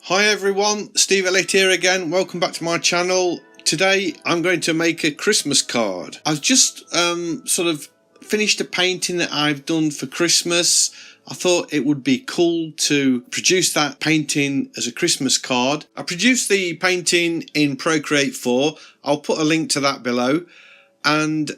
Hi everyone, Steve Elliott here again. Welcome back to my channel. Today I'm going to make a Christmas card. I've just sort of finished a painting that I've done for Christmas. I thought it would be cool to produce that painting as a Christmas card. I produced the painting in Procreate 4. I'll put a link to that below. And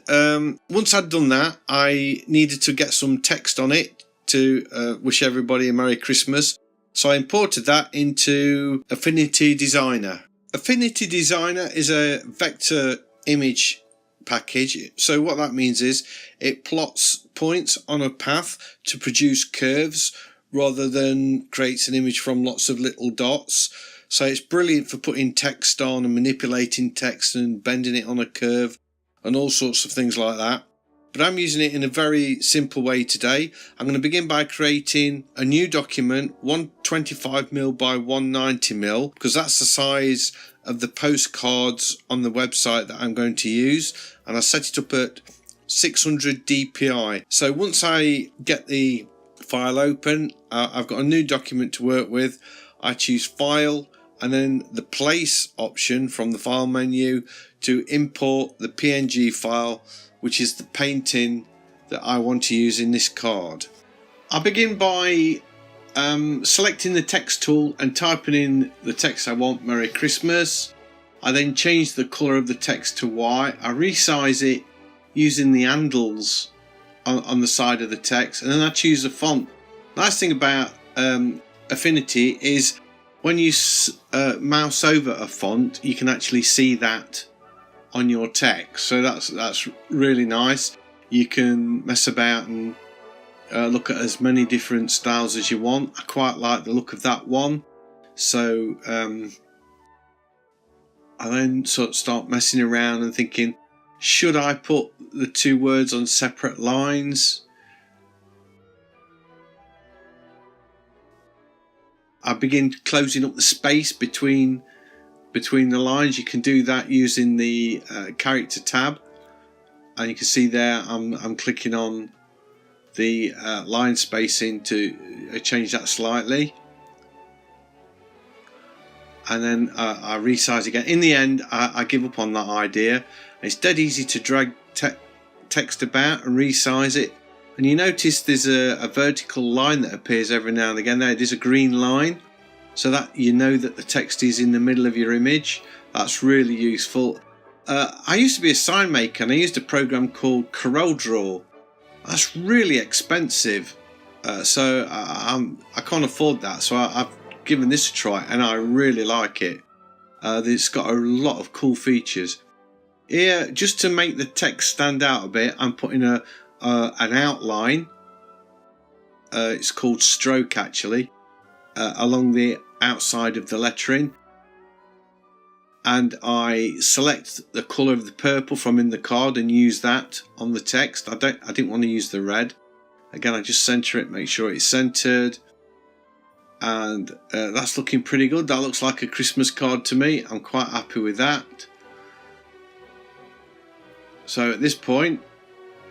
once I'd done that, I needed to get some text on it to wish everybody a Merry Christmas. So I imported that into Affinity Designer. Affinity Designer is a vector image package. So what that means is it plots points on a path to produce curves rather than creates an image from lots of little dots. So it's brilliant for putting text on and manipulating text and bending it on a curve and all sorts of things like that. But I'm using it in a very simple way today. I'm going to begin by creating a new document, 125mm by 190mm, because that's the size of the postcards on the website that I'm going to use. And I set it up at 600 dpi. So once I get the file open, I've got a new document to work with. I choose File and then the Place option from the File menu to import the PNG file, which is the painting that I want to use in this card. I begin by selecting the text tool and typing in the text I want, Merry Christmas. I then change the colour of the text to white. I resize it using the handles on the side of the text, and then I choose a font. Nice thing about Affinity is when you mouse over a font, you can actually see that on your text, so that's really nice. You can mess about and look at as many different styles as you want. I quite like the look of that one, so I then sort of start messing around and thinking, should I put the two words on separate lines? I begin closing up the space between the lines. You can do that using the character tab, and you can see there I'm clicking on the line spacing to change that slightly, and then I resize again. In the end, I give up on that idea. It's dead easy to drag text about and resize it, and you notice there's a vertical line that appears every now and again. There it is, a green line, so that you know that the text is in the middle of your image. That's really useful. I used to be a sign maker and I used a program called CorelDRAW. That's really expensive, so I can't afford that, so I've given this a try and I really like it. It's got a lot of cool features. Here, just to make the text stand out a bit, I'm putting an outline, it's called stroke actually, along the outside of the lettering, and I select the colour of the purple from in the card and use that on the text. I didn't want to use the red. Again, I just center it, make sure it's centered, and that's looking pretty good. That looks like a Christmas card to me. I'm quite happy with that. So at this point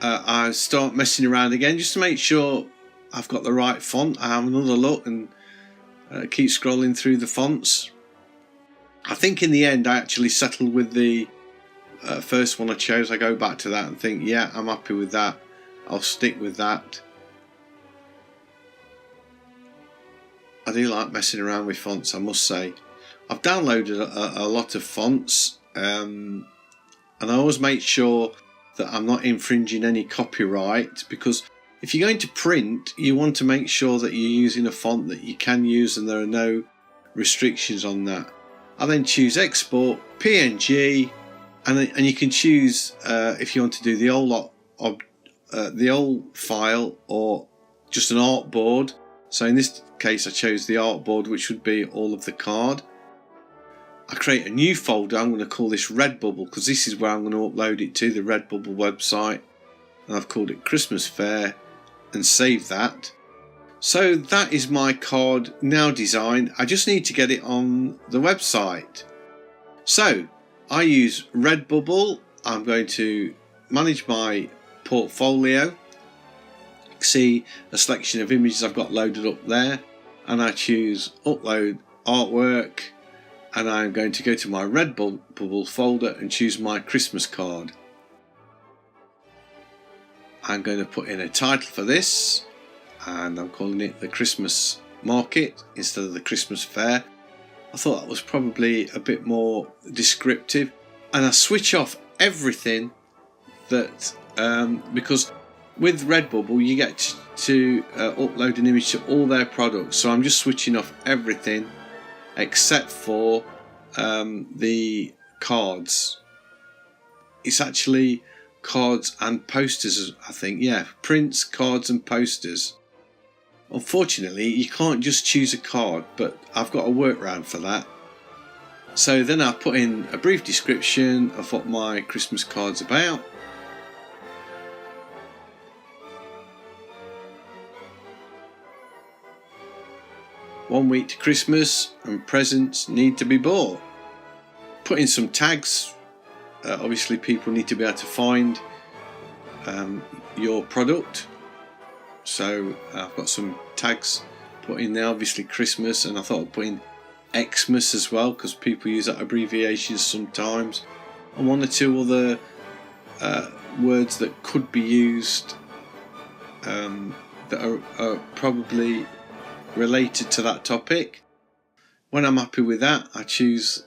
I start messing around again just to make sure I've got the right font. I have another look and keep scrolling through the fonts. I think in the end I actually settled with the first one I chose. I go back to that and think, yeah, I'm happy with that. I'll stick with that. I do like messing around with fonts, I must say. I've downloaded a lot of fonts, and I always make sure that I'm not infringing any copyright, because if you're going to print, you want to make sure that you're using a font that you can use and there are no restrictions on that. I then choose Export PNG, and you can choose if you want to do the old file or just an artboard. So in this case I chose the artboard, which would be all of the card. I create a new folder. I'm going to call this Redbubble, because this is where I'm going to upload it to, the Redbubble website, and I've called it Christmas Fair, and save that. So that is my card now designed. I just need to get it on the website. So I use Redbubble. I'm going to manage my portfolio, see a selection of images I've got loaded up there, and I choose upload artwork, and I'm going to go to my Redbubble folder and choose my Christmas card. I'm going to put in a title for this, and I'm calling it the Christmas Market instead of the Christmas Fair. I thought that was probably a bit more descriptive, and I switch off everything that because with Redbubble you get to upload an image to all their products, so I'm just switching off everything except for the cards. It's actually cards and posters, I think. Yeah, prints, cards and posters. Unfortunately, you can't just choose a card, but I've got a workaround for that. So then I put in a brief description of what my Christmas card's about. One week to Christmas and presents need to be bought. Put in some tags. Obviously people need to be able to find your product. So I've got some tags put in there, obviously Christmas, and I thought I'd put in Xmas as well because people use that abbreviation sometimes, and one or two other words that could be used that are probably related to that topic. When I'm happy with that, I choose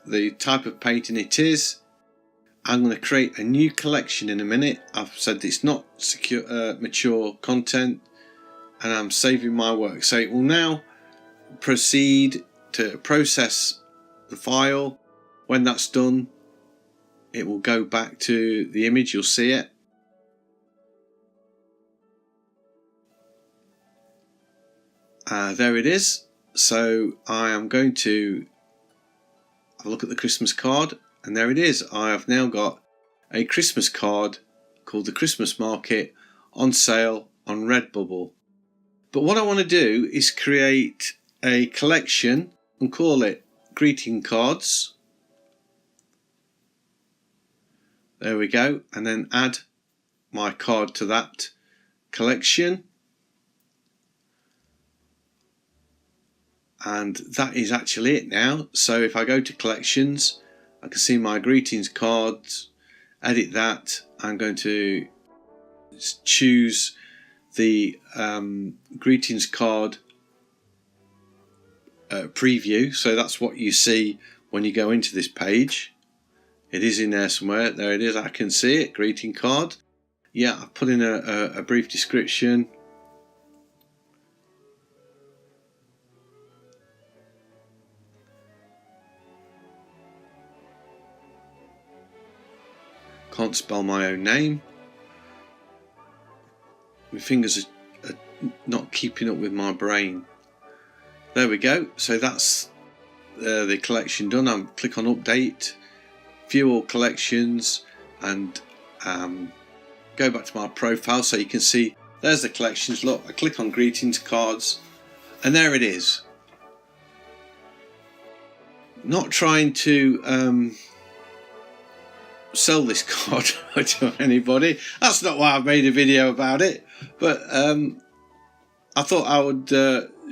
the type of painting it is. I'm going to create a new collection in a minute. I've said it's not secure, mature content, and I'm saving my work. So it will now proceed to process the file. When that's done, it will go back to the image. You'll see it. There it is. So I am going to have a look at the Christmas card, and there it is. I have now got a Christmas card called the Christmas Market on sale on Redbubble. But what I want to do is create a collection and call it greeting cards. There we go, and then add my card to that collection. And that is actually it now. So if I go to collections, I can see my greetings cards, edit that. I'm going to choose the greetings card preview. So that's what you see when you go into this page. It is in there somewhere. There it is. I can see it. Greeting card. Yeah, I put in a brief description. Can't spell my own name. My fingers are not keeping up with my brain. There we go. So that's the collection done. I click on update, view all collections, and go back to my profile so you can see there's the collections. Look, I click on greetings cards, and there it is. Not trying to sell this card to anybody. That's not why I've made a video about it, but I thought I would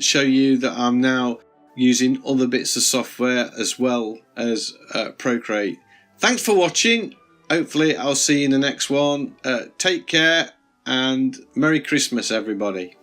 show you that I'm now using other bits of software as well as Procreate. Thanks for watching. Hopefully I'll see you in the next one. Take care and Merry Christmas everybody.